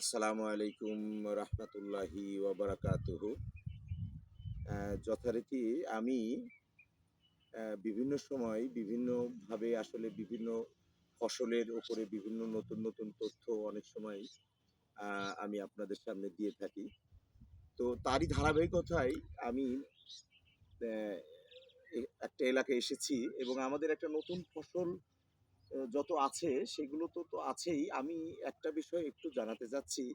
আসসালামু আলাইকুম রহমতুল্লাহি ওয়াবারাকাতুহু। যথারীতি আমি বিভিন্ন সময় বিভিন্নভাবে আসলে বিভিন্ন ফসলের উপরে বিভিন্ন নতুন নতুন তথ্য অনেক সময় আমি আপনাদের সামনে দিয়ে থাকি। তো তারই ধারাবাহিকতায় আমি আহ, একটা এলাকায় এসেছি এবং আমাদের একটা নতুন ফসল যত আছে সেগুলো তো আছেই। আমি একটা বিষয় একটু জানাতে চাচ্ছি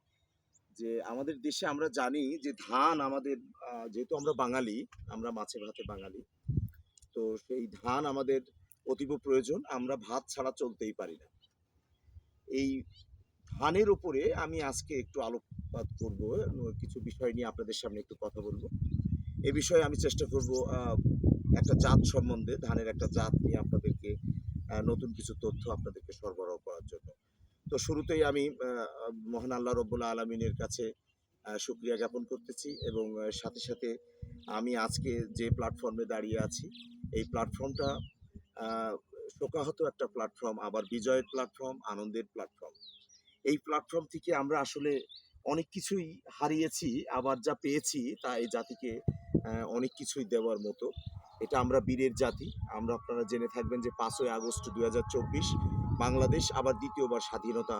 যে আমাদের দেশে আমরা জানি যে ধান আমাদের, যেহেতু আমরা বাঙালি, আমরা মাছে ভাতে বাঙালি, তো সেই ধান আমাদের অতীব প্রয়োজন। আমরা ভাত ছাড়া চলতেই পারি না। এই ধানের উপরে আমি আজকে একটু আলোকপাত করব, কিছু বিষয় নিয়ে আপনাদের সামনে একটু কথা বলবো। এ বিষয়ে আমি চেষ্টা করব একটা জাত সম্বন্ধে, ধানের একটা জাত নিয়ে আপনাদেরকে নতুন কিছু তথ্য আপনাদেরকে সরবরাহ করার জন্য। তো শুরুতেই আমি মহান আল্লাহ রব্বুল আলমিনের কাছে শুক্রিয়া জ্ঞাপন করতেছি এবং সাথে সাথে আমি আজকে যে প্ল্যাটফর্মে দাঁড়িয়ে আছি, এই প্ল্যাটফর্মটা আহ, শোকাহত একটা প্ল্যাটফর্ম, আবার বিজয়ের প্ল্যাটফর্ম, আনন্দের প্ল্যাটফর্ম। এই প্ল্যাটফর্ম থেকে আমরা আসলে অনেক কিছুই হারিয়েছি, আবার যা পেয়েছি তা এই জাতিকে অনেক কিছুই দেওয়ার মতো। এটা আমরা বীরের জাতি। আমরা, আপনারা জেনে থাকবেন যে 5ই আগস্ট 2024 বাংলাদেশ আবার দ্বিতীয়বার স্বাধীনতা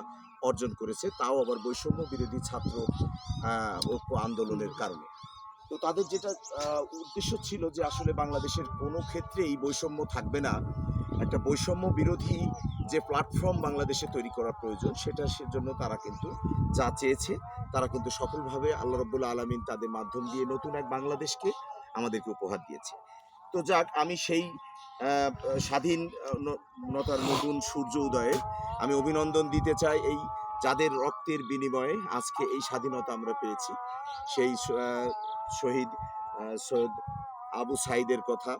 অর্জন করেছে, তাও আবার বৈষম্য বিরোধী ছাত্র ঐক্য আন্দোলনের কারণে। তো তাদের যেটা উদ্দেশ্য ছিল যে আসলে বাংলাদেশের কোনো ক্ষেত্রেই বৈষম্য থাকবে না, একটা বৈষম্য বিরোধী যে প্ল্যাটফর্ম বাংলাদেশে তৈরি করা প্রয়োজন, সেটা সেজন্য তারা কিন্তু যা চেয়েছে তারা কিন্তু সফলভাবে আল্লাহ রব্বুল আলমিন তাদের মাধ্যম দিয়ে নতুন এক বাংলাদেশকে আমাদেরকে উপহার দিয়েছে। তো যাক, আমি সেই স্বাধীনতার নতুন সূর্য উদয়ে আমি অভিনন্দন দিতে চাই এই যাদের রক্তের বিনিময়ে আজকে এই স্বাধীনতা আমরা পেয়েছি। সেই শহীদ সৈয়দ আবু সাইদের কথা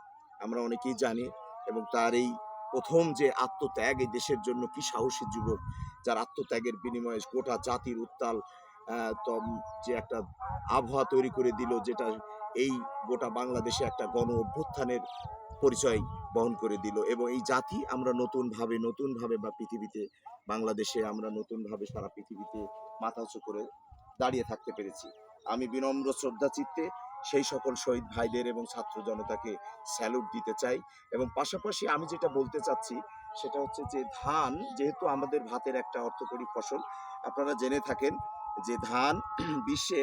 আমরা অনেকেই জানি, এবং তার এই প্রথম যে আত্মত্যাগ, এই দেশের জন্য কি সাহসী যুবক, যার আত্মত্যাগের বিনিময়ে গোটা জাতির উত্তাল যে একটা আবহাওয়া তৈরি করে দিল, যেটা এই গোটা বাংলাদেশে একটা গণ অভ্যুত্থানের পরিচয় বহন করে দিল। এবং এই জাতি আমরা নতুনভাবে বা পৃথিবীতে, বাংলাদেশে আমরা নতুনভাবে সারা পৃথিবীতে মাথা উঁচু করে দাঁড়িয়ে থাকতে পেরেছি। আমি বিনম্র শ্রদ্ধা চিত্তে সেই সকল শহীদ ভাইদের এবং ছাত্র জনতাকে স্যালুট দিতে চাই। এবং পাশাপাশি আমি যেটা বলতে চাচ্ছি সেটা হচ্ছে যে ধান যেহেতু আমাদের ভাতের একটা অর্থকরী ফসল, আপনারা জেনে থাকেন যে ধান বিশ্বে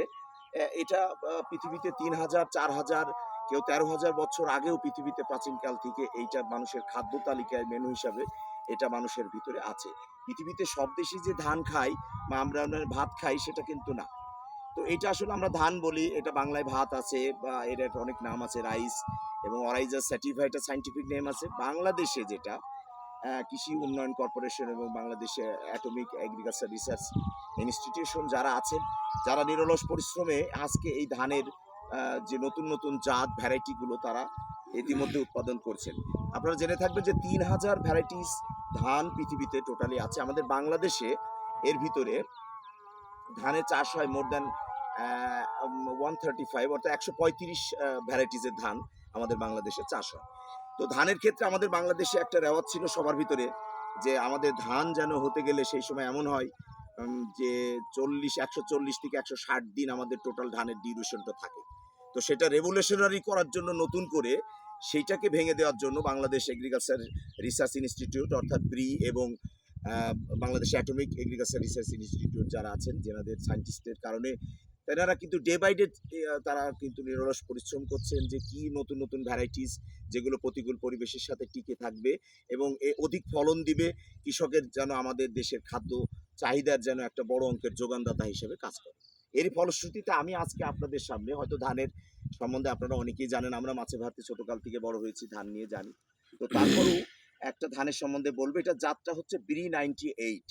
এটা পৃথিবীতে 3,000 4,000 কেউ 13,000 বছর আগেও পৃথিবীতে প্রাচীনকাল থেকে এইটা মানুষের খাদ্য তালিকায় মেনু হিসাবে এটা মানুষের ভিতরে আছে। পৃথিবীতে সব দেশই যে ধান খাই বা আমরা ভাত খাই সেটা কিন্তু না। তো এটা আসলে আমরা ধান বলি, এটা বাংলায় ভাত আছে বা এর একটা অনেক নাম আছে, রাইস এবং অরাইজার সার্টিফাইড সাইন্টিফিক নেম আছে। বাংলাদেশে যেটা কৃষি উন্নয়ন কর্পোরেশন এবং বাংলাদেশে অ্যাটমিক এগ্রিকালচার রিসার্চ ইনস্টিটিউশন যারা আছেন, যারা নিরলস পরিশ্রমে আজকে এই ধানের যে নতুন নতুন জাত ভ্যারাইটিগুলো তারা ইতিমধ্যে উৎপাদন করছেন। আপনারা জেনে থাকবেন যে 3,000 ভ্যারাইটিস ধান পৃথিবীতে টোটালি আছে। আমাদের বাংলাদেশে এর ভিতরে ধানের চাষ হয় মোর দ্যান 135, অর্থাৎ 135 ভ্যারাইটিসের ধান আমাদের বাংলাদেশে চাষ হয়। তো ধানের ক্ষেত্রে আমাদের বাংলাদেশে একটা রেওয়াজ ছিল সবার ভিতরে যে আমাদের ধান যেন হতে গেলে সেই সময় এমন হয় যে 140 থেকে 160 দিন আমাদের টোটাল ধানের ডিউরেশনটা থাকে। তো সেটা রেভলিউশনারি করার জন্য নতুন করে সেইটাকে ভেঙে দেওয়ার জন্য বাংলাদেশ এগ্রিকালচার রিসার্চ ইনস্টিটিউট অর্থাৎ ব্রি এবং Bangladesh atomic agriculture research institute যারা আছেন, যেনাদের সায়েন্টিস্টের কারণে তেনারা কিন্তু ডে বাই ডে তারা কিন্তু নিরলস পরিশ্রম করছেন যে কি নতুন নতুন ভ্যারাইটিস যেগুলো প্রতিকূল পরিবেশের সাথে টিকে থাকবে এবং অধিক ফলন দিবে, কৃষকের যেন আমাদের দেশের খাদ্য চাহিদার যেন একটা বড় অঙ্কের যোগানদাতা হিসেবে কাজ করে। এর ফলশ্রুতিতে আমি আজকে আপনাদের সামনে, হয়তো ধানের সম্বন্ধে আপনারা অনেকেই জানেন, আমরা মাছে ভাতে ছোটকাল থেকে বড় হয়েছি, ধান নিয়ে জানি। তো তারপরেও একটা ধানের সম্বন্ধে বলবো, এটা জাতটা হচ্ছে ব্রি 98।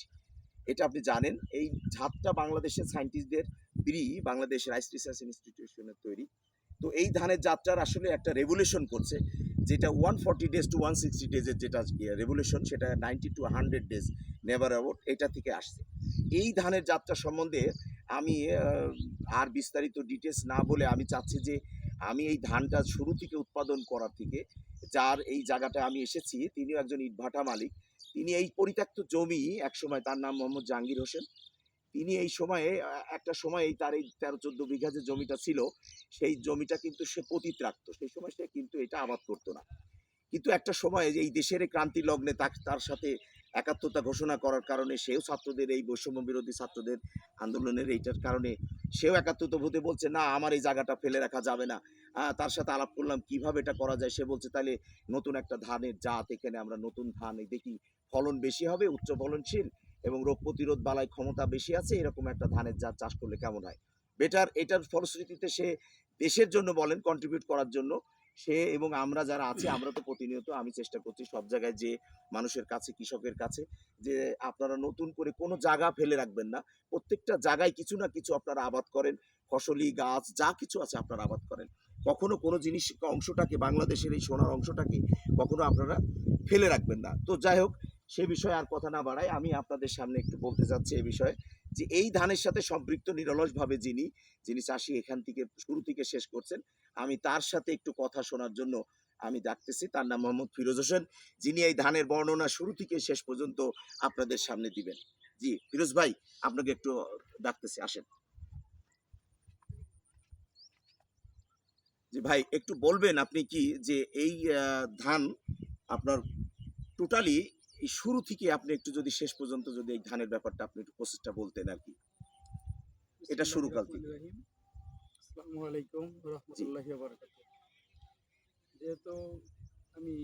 এটা আপনি জানেন, এই জাতটা বাংলাদেশের সায়েন্টিস্টদের, ব্রি বাংলাদেশ রাইস রিসার্চ ইনস্টিটিউশনের তৈরি। তো এই ধানের জাতটার আসলে একটা রেভুলেশন করছে, যেটা 140 days to 160 days যেটা রেভুলেশন, সেটা 90 to 100 days নেভার অ্যাবোর্ড এটা থেকে আসছে। এই ধানের জাতটা সম্বন্ধে আমি আর বিস্তারিত ডিটেলস না বলে আমি চাচ্ছি যে আমি এই ধানটা শুরু থেকে উৎপাদন করার থেকে, যার এই জায়গাটা আমি এসেছি তিনিও একজন ইটভাটা মালিক, তিনি এই পরিত্যক্ত জমি একসময়, তার নাম মোহাম্মদ জাহাঙ্গীর হোসেন, তিনি এই সময়ে একটা সময় তার এই 13-14 বিঘা যে জমিটা ছিল, সেই জমিটা কিন্তু সে পতিত রাখতো। সেই সময় সে কিন্তু এটা আবাদ করত না। কিন্তু একটা সময় যে এই দেশের এই ক্রান্তি লগ্নে তার সাথে একাত্মতা ঘোষণা করার কারণে সেও ছাত্রদের এই বৈষম্য বিরোধী ছাত্রদের আন্দোলনের এইটার কারণে সেও একাত্মতা হতে বলছে না আমার এই জায়গাটা ফেলে রাখা যাবে না। তার সাথে আলাপ করলাম কিভাবে এটা করা যায়, সে বলছে তাহলে নতুন একটা ধানের জাত, এখানে আমরা নতুন ধান দেখি ফলন বেশি হবে, উচ্চ ফলনশীল এবং রোগ প্রতিরোধ বালাই ক্ষমতা বেশি আছে, এরকম একটা ধানের জাত চাষ করলে কেমন হয় বেটার। এটার ফলশ্রুতিতে সে দেশের জন্য বলেন কন্ট্রিবিউট করার জন্য সে এবং আমরা যারা আছি আমরা তো প্রতিনিয়ত আমি চেষ্টা করছি সব জায়গায় যে মানুষের কাছে কৃষকের কাছে যে আপনারা নতুন করে কোনো জায়গা ফেলে রাখবেন না, প্রত্যেকটা জায়গায় কিছু না কিছু আপনারা আবাদ করেন, ফসলি গাছ যা কিছু আছে আপনারা আবাদ করেন, কখনো কোনো জিনিস অংশটাকে বাংলাদেশের এই সোনার অংশটাকে কখনো আপনারা ফেলে রাখবেন না। তো যাই হোক, সে বিষয়ে আর কথা না বাড়াই আমি আপনাদের সামনে একটু বলতে চাচ্ছি এই বিষয়ে যে এই ধানের সাথে সম্পৃক্ত নিরলসভাবে যিনি যিনি চাষি এখান থেকে শুরু থেকে শেষ করছেন, আমি তার সাথে একটু কথা শোনার জন্য আমি ডাকতেছি। তার নাম মোহাম্মদ ফিরোজ হোসেন, যিনি এই ধানের বর্ণনা শুরু থেকে শেষ পর্যন্ত আপনাদের সামনে দিবেন। জি ফিরোজ ভাই, আপনাকে একটু ডাকতেছি, আসেন। জি ভাই, একটু বলবেন আপনি কি যে এই ধান আপনার টোটালি এই শুরু থেকে আপনি একটু যদি শেষ পর্যন্ত যদি এই ধানের ব্যাপারটা আপনি একটু প্রসেসটা বলতেন আর কি, এটা শুরু কাল থেকে। আসসালামু আলাইকুম জি রহমতুল্লাহি ওয়া বারাকাতুহু। যেহেতু আমি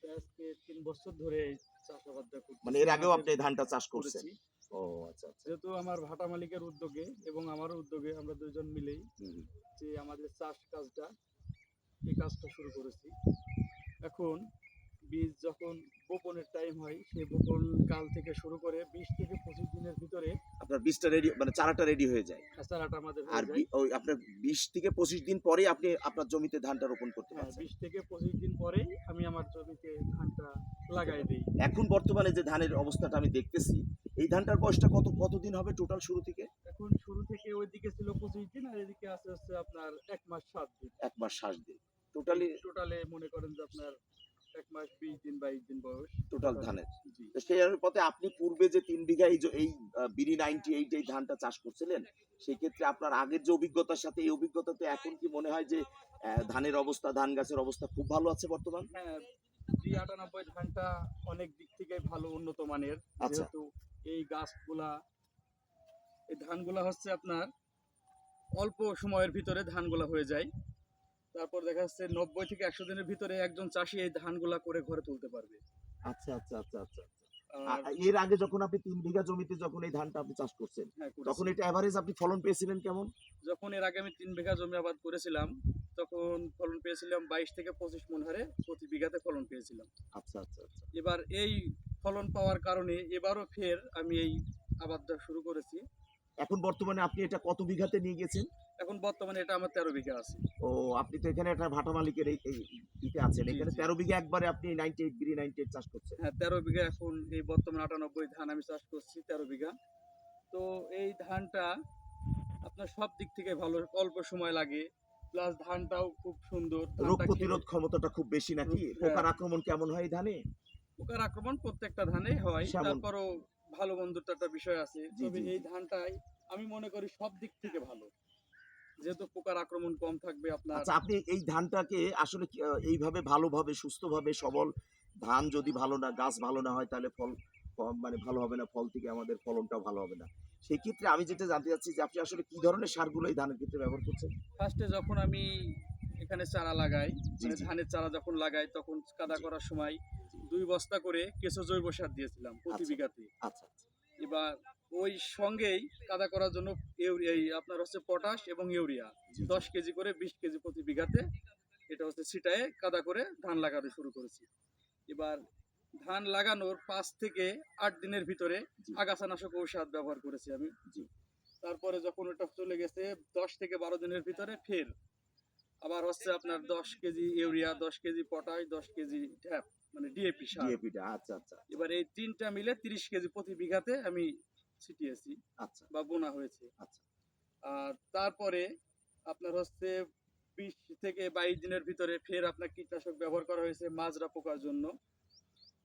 আজকে ৩ বছর ধরে এই চাষাবাদটা মানে করতেছি এর আগেও আমাদের আপনি এই ধানটা চাষ করছেন? করেছি। ও আচ্ছা আচ্ছা। যেহেতু আমার ভাটা মালিকের উদ্যোগে এবং আমারও উদ্যোগে আমরা দুজন মিলেই হুম, হুম। যে আমাদের চাষ কাজটা এই কাজটা শুরু করেছি। এখন বীজ যখন বপনের টাইম হয় সেই বপন কাল থেকে শুরু করে ২০ থেকে ২৫ দিনের ভিতরে আপনার বীজটা রেডি মানে চারাটা রেডি হয়ে যায়। চারাটা আমাদের আর হয়ে যায়। ওই আপনার ২০ থেকে ২৫ দিন পরে আপনি আপনার জমিতে ধানটা রোপণ করতে হ্যাঁ, পারছেন। ২০ থেকে ২৫ দিন পরেই আমি আমার জমিতে ধানটা লাগাই দেই। এখন বর্তমানে যে ধানের অবস্থাটা আমি দেখতেছি, এই ধানটার বয়সটা কতদিন হবে টোটাল শুরু থেকে? এখন শুরু থেকে ওইদিকে ছিল ২৫ দিন আর এদিকে আছে হচ্ছে আপনার ১ মাস ৭ দিন। ১ মাস ৬০ দিন। টোটালি টোটালে মনে করেন যে আপনার ১ মাস ২০ দিন ২২ দিন বয়স টোটাল টোটালে। ধানের। জি। তো সেই অনুপাতে আপনি পূর্বে যে ৩ বিঘা এই বিডি 98 এই ধানটা চাষ করছিলেন, সেক্ষেত্রে আপনার আগের যে অভিজ্ঞতার সাথে এই অভিজ্ঞতাতে এখন কি মনে হয় যে ধানের অবস্থা, ধান গাছের অবস্থা খুব ভালো আছে বর্তমান? হ্যাঁ, জি98 ধানটা অনেক দিক থেকেই ভালো উন্নত মানের। আচ্ছা। যেহেতু এই গাছগুলা এই ধানগুলা হচ্ছে আপনার অল্প সময়ের ভিতরে ধানগুলা হয়ে যায়। তারপর দেখা যাচ্ছে ৯০ থেকে ১০০ দিনের ভিতরে একজন চাষী এই ধানগুলা করে ঘরে তুলতে পারবে। আচ্ছা, আচ্ছা, আচ্ছা, আচ্ছা। আর এর আগে যখন আপনি ৩ বিঘা জমিতে যখন এই ধানটা আপনি চাষ করছেন, হ্যাঁ, তখন করেছি। এটা এভারেজ আপনি ফলন পেয়েছিলেন কেমন? যখন এর আগে আমি ৩ বিঘা জমি আবাদ করেছিলাম, তখন ফলন পেয়েছিলাম ২২ থেকে ২৫ মণ হারে প্রতি বিঘাতে ফলন পেয়েছিলাম। আচ্ছা, আচ্ছা, আচ্ছা। এবার এই ফলন পাওয়ার কারণে এবারও ফের আমি এই আবাদটা শুরু করেছি। এখন বর্তমানে আপনি এটা কত বিঘাতে নিয়ে গেছেন? এখন বর্তমানে এটা আমার ১৩ বিঘা আছে। ও আপনি তো এখানে একটা ভাটা মালিকের এই ইতে আছেন। জি, এখানে জি। ১৩ বিঘা একবারে আপনি 98 বিডি 98 চাষ করছেন। হ্যাঁ, ১৩ বিঘা এখন এই বর্তমানে ৯৮ ধান আমি চাষ করছি ১৩ বিঘা। তো এই ধানটা আপনার সব দিক থেকে ভালো, অল্প সময় লাগে। প্লাস ধানটাও খুব সুন্দর। রোগ ধানটা খেতে প্রতিরোধ ক্ষমতাটা খুব বেশি নাকি? হ্যাঁ, পোকার আক্রমণ কেমন হয় এই ধানে? পোকার আক্রমণ প্রত্যেকটা ধানেই হয়। সেমন তারপরও ভালো মন্দর তো একটা বিষয় আছে। জি, তবে জি, এই জি। ধানটাই আমি মনে করি সব দিক থেকে ভালো। যেহেতু পোকার আক্রমণ কম থাকবে আপনার। আচ্ছা, আপনি এই ধানটাকে আসলে কি এইভাবে ভালোভাবে সুস্থভাবে সবল ধান যদি ভালো না গাছ ভালো না হয় তাহলে ফল মানে ভালো হবে না, ফল থেকে আমাদের ফলনটাও ভালো হবে না। সেক্ষেত্রে আমি যেটা জানতে চাচ্ছি যে আপনি আসলে কি ধরনের সারগুলো এই ধানের ক্ষেত্রে ব্যবহার করছেন? ফার্স্টে যখন আমি এখানে চারা লাগাই, জি, মানে জি, ধানের চারা যখন লাগাই তখন কাদা জি, করার সময় জি। ২ বস্তা করে কেঁচো জৈব সার দিয়েছিলাম প্রতি আচ্ছা, বিঘাতে। আচ্ছা, আচ্ছা, এবার ওই সঙ্গেই কাদা করার জন্য এই আপনার হচ্ছে পটাশ এবং ইউরিয়া জি, জি, ১০ কেজি করে ২০ কেজি প্রতি বিঘাতে এটা হচ্ছে ছিটায়ে কাদা করে ধান লাগানো শুরু করেছি। এবার ধান লাগানোর ৫ থেকে ৮ দিনের ভিতরে জি, আগাছানাশক ঔষধ ব্যবহার করেছি আমি। জি। তারপরে যখন ওটা চলে গেছে ১০ থেকে ১২ দিনের ভিতরে ফের আবার হচ্ছে আপনার ১০ KG urea, ১০ KG potash, ১০ KG ঢ্যাপ মানে ডিএপি সার। ডিএপিটা আচ্ছা, আচ্ছা, আচ্ছা, এবার এই ৩ টা মিলে ৩০ কেজি প্রতি বিঘাতে আমি ছিটিয়েছি আচ্ছা, বা বোনা হয়েছে। আচ্ছা। আর তারপরে আপনার হচ্ছে ২০ থেকে ২২ দিনের ভিতরে ফের আপনার কীটনাশক ব্যবহার করা হয়েছে মাজরা পোকার জন্য।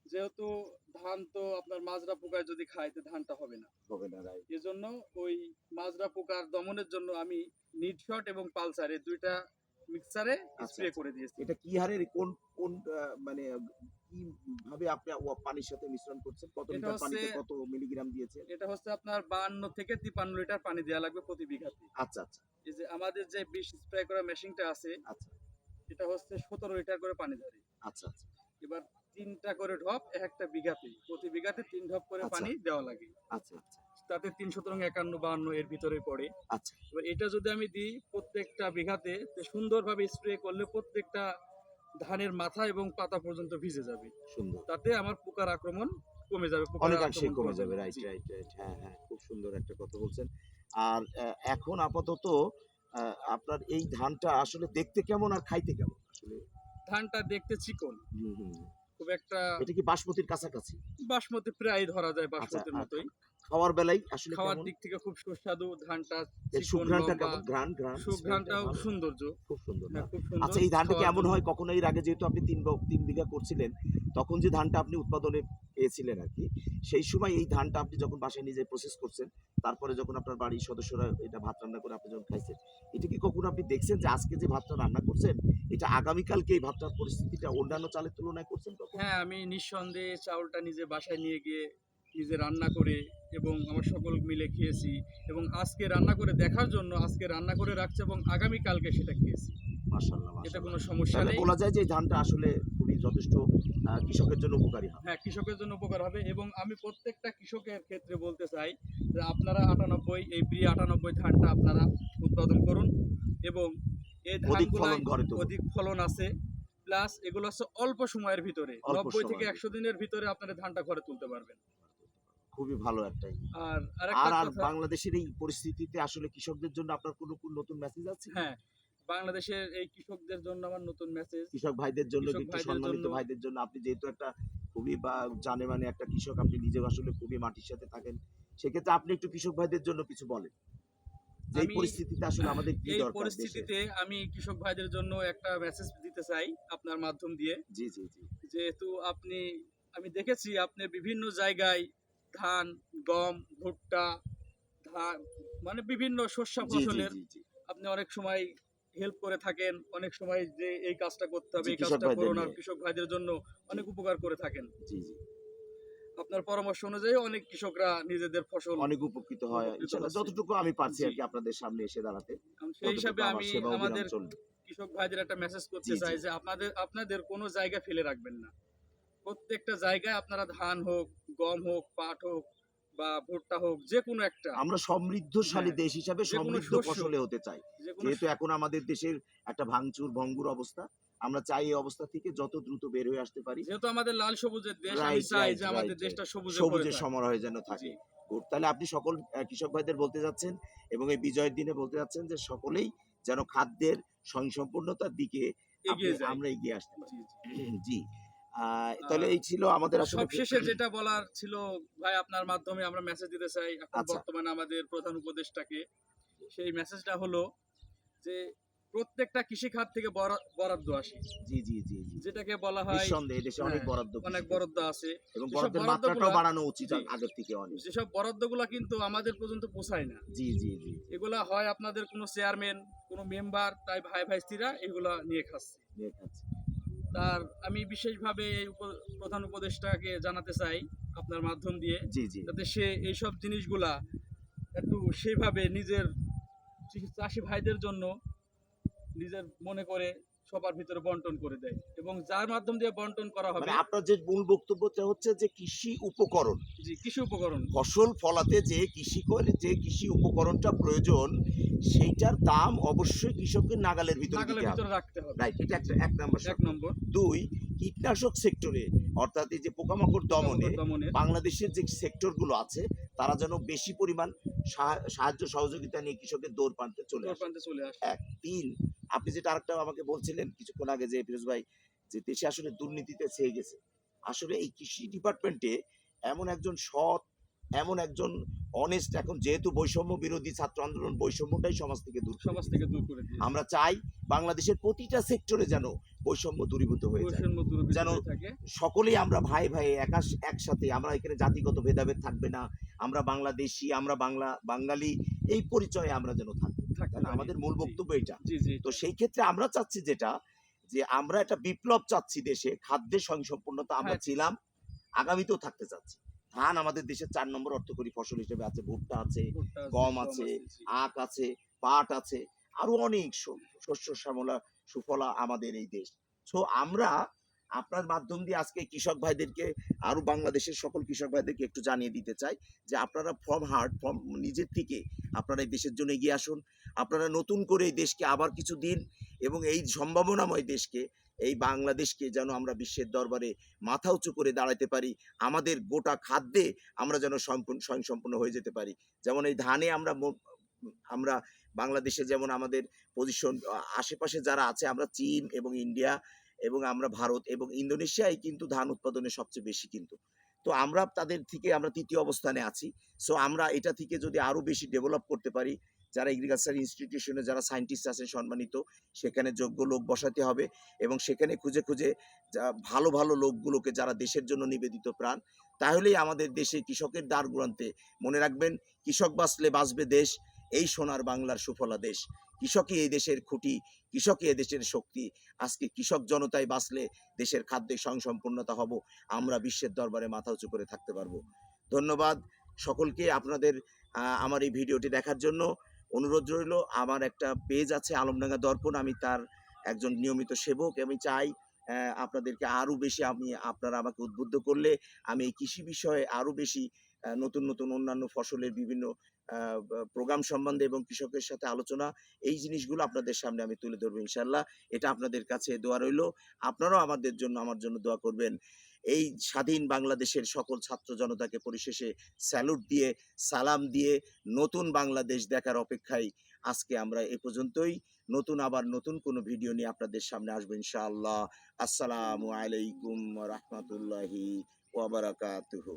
যেহেতু ধান তো আপনার মাজরা পোকায় যদি খায় তো ধানটা হবে না, হবে না, রাইট। এজন্য ওই মাজরা পোকার দমনের জন্য আমি নিডশট এবং পালসার এই দুইটা মিক্সারে আচ্ছা, স্প্রে আচ্ছা। করে দিয়েছি। এটা কি হারে কোন কোন মানে কি ভাবে আপনি পানির সাথে মিশ্রণ করছেন? কত এটা লিটার হচ্ছে পানিতে কত মিলিগ্রাম দিয়েছেন? এটা হচ্ছে আপনার 52 থেকে 53 লিটার পানি দেওয়া লাগবে প্রতি বিঘাতে। আচ্ছা, আচ্ছা, এই যে আমাদের যে বিষ স্প্রে করা মেশিনটা আছে, আচ্ছা, এটা হচ্ছে 17 লিটার করে পানি ধরে। আচ্ছা, আচ্ছা, এবার ৩টা করে ঢপ একটা বিঘাতে, প্রতি বিঘাতে ৩ ঢপ করে আচ্ছা, পানি দেওয়া লাগে। আচ্ছা, আচ্ছা, তাতে ৩ শতরং ৫১, ৫২ এর ভিতরে পড়ে। আচ্ছা, এবার এটা যদি আমি দিই প্রত্যেকটা বিঘাতে, তো সুন্দরভাবে স্প্রে করলে প্রত্যেকটা ধানের মাথা এবং পাতা পর্যন্ত ভিজে যাবে। সুন্দর। তাতে আমার পোকার আক্রমণ কমে যাবে। পোকার অনেকাংশেই আক্রমণ কমে করবে যাবে। না। রাইট, জি। Right, right. হ্যাঁ, হ্যাঁ। খুব সুন্দর একটা কথা বলছেন। আর এখন আপাতত আ আপনার এই ধানটা আসলে দেখতে কেমন আর খাইতে কেমন? আসলে ধানটা দেখতে চিকন। হুম, হুম। খুব একটা এটা কি বাসমতির কাছাকাছি? বাসমতি প্রায় ধরা যায় আচ্ছা, বাসমতির আর মতোই। খাওয়ার বেলায় আসলে খাওয়ার কেমন? দিক থেকে খুব সুস্বাদু, ধানটা এর চিকন, সুঘ্রাণটা লম্বা, কেমন? ঘ্রাণ, স্মেলটা সুঘ্রাণটাও ভালো? সৌন্দর্য। খুব সুন্দর না? হ্যাঁ, খুব সুন্দর আচ্ছা, এই ধানটা কি খাওয়ার এমন জন্য। হয় কখনো এর আগে যেহেতু আপনি ৩ বিঘা করছিলেন, তখন যে ধানটা আপনি উৎপাদনে পেয়েছিলেন আরকি, সেই সময় এই ধানটা আপনি যখন বাসায় নিজে প্রসেস করছেন, তারপরে যখন আপনার বাড়ির সদস্যরা এটা ভাত রান্না করে আপনি যখন খাইছেন, এটা কি কখনো আপনি দেখছেন যে আজকে যে ভাতটা রান্না করছেন, এটা আগামীকালকে এই ভাতটার পরিস্থিতিটা অন্যান্য চালের তুলনায় করছেন কখনো? হ্যাঁ, আমি নিঃসন্দেহে চাউলটা নিজে বাসায় নিয়ে গিয়ে নিজে রান্না করে এবং আমার সকল মিলে খেয়েছি এবং আজকে রান্না করে দেখার জন্য আজকে রান্না করে রাখছি এবং আগামীকালকে সেটা খেয়েছি। মাশাআল্লাহ, এতে মাশাআল্লাহ। কোনো সমস্যা তাহলে নেই। বলা যায় যে এই ধানটা আসলে খুবই যথেষ্ট কৃষকের জন্য উপকারী হবে। হ্যাঁ, কৃষকের জন্য উপকার হবে এবং আমি প্রত্যেকটা কৃষকের ক্ষেত্রে বলতে চাই যে আপনারা ৯৮ এই B৯৮ ধানটা আপনারা উৎপাদন করুন এবং এই অধিক ধানগুলায় ফলন ঘরে তুলুন। অধিক ফলন আছে। প্লাস এগুলো হচ্ছে অল্প সময়ের ভিতরে অল্প ৯০ থেকে সময়ের ১০০ দিনের ভিতরে আপনারা ধানটা ঘরে তুলতে পারবেন। খুবই ভালো একটা আর আরেকটা আর কথা, বাংলাদেশের এই পরিস্থিতিতে আসলে কৃষকদের জন্য আপনার কোন নতুন মেসেজ আছে কি? হ্যাঁ, বাংলাদেশের এই কৃষকদের জন্য আমার নতুন মেসেজ, কৃষক ভাইদের জন্য কৃষক একটু ভাইদের সম্মানিত জন্য ভাইদের জন্য আপনি যেহেতু একটা খুবই জানে মানে একটা কৃষক আপনি নিজেও আসলে খুবই মাটির সাথে থাকেন। সেক্ষেত্রে আপনি একটু কৃষক ভাইদের জন্য কিছু বলেন। যে এই আমি পরিস্থিতিতে আসলে আমাদের কি এই দরকার দেশে? পরিস্থিতিতে আমি কৃষক ভাইদের জন্য একটা মেসেজ দিতে চাই আপনার মাধ্যম দিয়ে। জি, জি, জি। যেহেতু আমি দেখেছি আপনি বিভিন্ন জায়গায় ধান, গম, ভুট্টা, ধান মানে বিভিন্ন শস্য জি, জি, ফসলের জি, জি। আপনি অনেক সময় হেল্প করে থাকেন। অনেক সময় যে এই কাজটা করতে হবে, জি, এই কৃষক কাজটা ভাইদের করো না, নিয়ে। কৃষক ভাইদের জন্য জি, অনেক উপকার করে থাকেন। জি, জি। আপনার পরামর্শ অনুযায়ী অনেক কৃষকরা নিজেদের ফসল অনেক উপকৃত হয় উপকৃত ইনশাআল্লাহ। হচ্ছে। যতটুকু আমি পারছি জি। আরকি আপনাদের সামনে এসে দাঁড়াতে। সেই ততটুকু হিসাবে আমার আমি সেবা অবিরাম আমাদের চলবে। কৃষক ভাইদের একটা মেসেজ করতে জি, জি। চাই যে আপনাদের কোনো জায়গা ফেলে রাখবেন না। প্রত্যেকটা জায়গায় আপনারা ধান হোক, গম হোক, পাট হোক বা ভুট্টা হোক যেকোনো একটা, আমরা সমৃদ্ধশালী হ্যাঁ, দেশ হিসাবে যেকোনো সমৃদ্ধ শস্য, ফসলে হতে চাই। যেকোনো যেহেতু এখন আমাদের দেশের একটা ভাঙচুর ভঙ্গুর অবস্থা। আমরা চাই এই অবস্থা থেকে যত দ্রুত বের হয়ে আসতে পারি। যেহেতু আমাদের লাল সবুজের দেশ, আমি রাইট, চাই রাইট, যে রাইট, আমাদের রাইট। দেশটা সবুজে ভরে সবুজের থাক। সমারোহে যেন জি, থাকে। গুড। তাহলে আপনি সকল কৃষক ভাইদের বলতে চাচ্ছেন এবং এই বিজয়ের দিনে বলতে চাচ্ছেন যে সকলেই যেন খাদ্যের স্বয়ংসম্পূর্ণতার দিকে এগিয়ে যাই। আমরা এগিয়ে আসতে পারি। জি, জি। জি। তাহলে আর এই ছিল আমাদের আসলে সবশেষে যেটা বলার ছিল ভাই আপনার মাধ্যমে আমরা মেসেজ দিতে চাই এখন আচ্ছা। বর্তমানে আমাদের প্রধান উপদেষ্টাকে। সেই মেসেজটা হলো যে প্রত্যেকটা কৃষি খাত থেকে বরাদ্দ আসে। জি, জি, জি, জি। যেটাকে বলা হয়, নিঃসন্দেহে এদেশে অনেক হ্যাঁ, বরাদ্দ অনেক কৃষিতে বরাদ্দ আছে। এবং যেসব বরাদ্দের বরাদ্দগুলা, মাত্রাটাও বাড়ানো উচিত জি, আগের থেকে অনেক। যেসব বরাদ্দগুলা কিন্তু আমাদের পর্যন্ত পৌঁছায় না। জি, জি, জি, জি। এগুলা হয় আপনাদের কোনো চেয়ারম্যান, কোনো মেম্বার, তাই ভাই ভাইস্তিরা এগুলা নিয়ে খাচ্ছে। নিয়ে খাচ্ছে। তার আমি বিশেষভাবে এই প্রধান উপদেষ্টাকে জানাতে চাই আপনার মাধ্যম দিয়ে, জি, জি। যাতে সে এইসব জিনিসগুলা একটু সেভাবে নিজের চাষি ভাইদের জন্য নিজের মনে করে সবার ভিতরে বন্টন করে দেয় এবং যার মাধ্যম দিয়ে বন্টন করা মানে হবে। আপনার যে মূল বক্তব্যটা হচ্ছে যে কৃষি উপকরণ, জি, কৃষি উপকরণ ফসল ফলাতে যে কৃষি উপকরণটা প্রয়োজন সেইটার দাম অবশ্যই কৃষকের নাগালের ভিতরে নাগালের দিতে হবে। ভিতরে রাখতে হবে। রাইট, এটা জি, এক নাম্বার এক শর্ত। নম্বর ২, কীটনাশক সেক্টরে অর্থাৎ এই যে পোকামাকড় দমনে পোকামাকড় দমনের বাংলাদেশের যে সেক্টর গুলো আছে তারা যেন বেশি পরিমাণ সাহায্য সহযোগিতা নিয়ে কৃষকের দৌড় প্রান্তে চলে আসে। প্রান্তে চলে আসে। ৩, আপনি যেটা আরেকটা আমাকে বলছিলেন কিছুক্ষণ আগে যে ফিরোজ ভাই যে দেশে আসলে দুর্নীতিতে ছেয়ে গেছে। আসলে এই কৃষি ডিপার্টমেন্টে এমন একজন সৎ এমন একজন অনেস্ট, এখন যেহেতু বৈষম্য বিরোধী ছাত্র আন্দোলন, বৈষম্যটাই সমাজ থেকে দূর করে সমাজ দিয়েছে। থেকে দূর করে দিয়েছে। আমরা চাই বাংলাদেশের প্রতিটা সেক্টরে যেন বৈষম্য দূরীভূত হয়ে যায়, বৈষম্য দূরীভূত যেন হয়ে থাকে। সকলেই আমরা ভাই ভাই একসাথে, আমরা এখানে জাতিগত ভেদাভেদ থাকবে না, আমরা বাংলাদেশি, আমরা বাঙালি, এই পরিচয়ে আমরা যেন থাকবো, থাকতে তাই না? পারি। আমাদের মূল জি, বক্তব্য এটা। জি, জি, তো এটাই। সেই ক্ষেত্রে আমরা চাচ্ছি যেটা, যে আমরা একটা বিপ্লব চাচ্ছি দেশে, খাদ্যে স্বয়ংসম্পূর্ণতা আমরা হ্যাঁ, ছিলাম, আগামীতেও থাকতে চাচ্ছি। ধান আমাদের দেশের ৪ নম্বর অর্থকরী ফসল হিসেবে আছে, ভুট্টা আছে, ভুট্টা আছে, গম গম আছে, আছে, জি। আখ আছে, পাট আছে, আরো অনেক শস্য শ্যামলা সুফলা আমাদের এই দেশ। সো আমরা আপনার মাধ্যম দিয়ে আজকে কৃষক ভাইদেরকে, আরো বাংলাদেশের সকল কৃষক ভাইদেরকে একটু জানিয়ে দিতে চাই যে আপনারা ফ্রম হার্ট, ফ্রম নিজের থেকে আপনারা এই দেশের জন্য এগিয়ে আসুন। আপনারা নতুন করে এই দেশকে আবার কিছু দিন, এবং এই সম্ভাবনাময় দেশকে, এই বাংলাদেশকে যেন আমরা বিশ্বের দরবারে মাথা উঁচু করে দাঁড়াতে পারি। আমাদের গোটা খাদ্যে আমরা যেন স্বয়ংসম্পূর্ণ হয়ে যেতে পারি। যেমন এই ধানে আমরা বাংলাদেশে যেমন আমাদের পজিশন, আশেপাশে যারা আছে, আমরা চীন এবং ইন্ডিয়া এবং আমরা ভারত এবং ইন্দোনেশিয়ায় কিন্তু ধান উৎপাদনে সবচেয়ে বেশি কিন্তু। তো আমরা তাদের থেকে আমরা ৩য় অবস্থানে আছি। সো আমরা এটা থেকে যদি আরো বেশি ডেভেলপ করতে পারি, যারা এগ্রিকালচার ইনস্টিটিউশনে যারা সায়েন্টিস্ট আছেন সম্মানিত, সেখানে যোগ্য লোক বসাতে হবে, এবং সেখানে খুঁজে খুঁজে ভালো ভালো লোকগুলোকে, যারা দেশের জন্য নিবেদিত প্রাণ, তাহলেই আমাদের দেশে কৃষকের দ্বার গুণান্তে, মনে রাখবেন, কৃষক বাঁচলে বাঁচবে দেশ, এই সোনার বাংলার সুফলা দেশ। কৃষকই এই দেশের খুঁটি, কৃষকই এই দেশের শক্তি। আজকে কৃষক জনতায় বাঁচলে দেশের খাদ্যে স্বয়ংসম্পূর্ণতা হব, আমরা বিশ্বের দরবারে মাথা উঁচু করে থাকতে পারবো। ধন্যবাদ সকলকে আপনাদের আমার এই ভিডিওটি দেখার জন্য। অনুরোধ রইল, আমার একটা পেজ আছে আলমডাঙ্গা দর্পণ, আমি তার একজন নিয়মিত সেবক। আমি চাই আপনাদেরকে আরো বেশি, আপনারা আমাকে উদ্বুদ্ধ করলে আমি এই কৃষি বিষয়ে আরো বেশি নতুন নতুন অন্যান্য ফসলের বিভিন্ন প্রোগ্রাম সম্বন্ধে এবং কৃষকের সাথে আলোচনা, এই জিনিসগুলো আপনাদের সামনে আমি তুলে ধরবো ইনশাল্লাহ। এটা আপনাদের কাছে দোয়া রইল। আপনারাও আমাদের জন্য, আমার জন্য দোয়া করবেন। এই স্বাধীন বাংলাদেশের সকল ছাত্র জনতাকে পরিশেষে স্যালুট দিয়ে, সালাম দিয়ে, নতুন বাংলাদেশ দেখার অপেক্ষায় আজকে আমরা এ পর্যন্তই। আবার নতুন কোনো ভিডিও নিয়ে আপনাদের সামনে আসবো ইনশাআল্লাহ। আসসালামু আলাইকুম ওয়া রাহমাতুল্লাহি ওয়া বারাকাতুহু।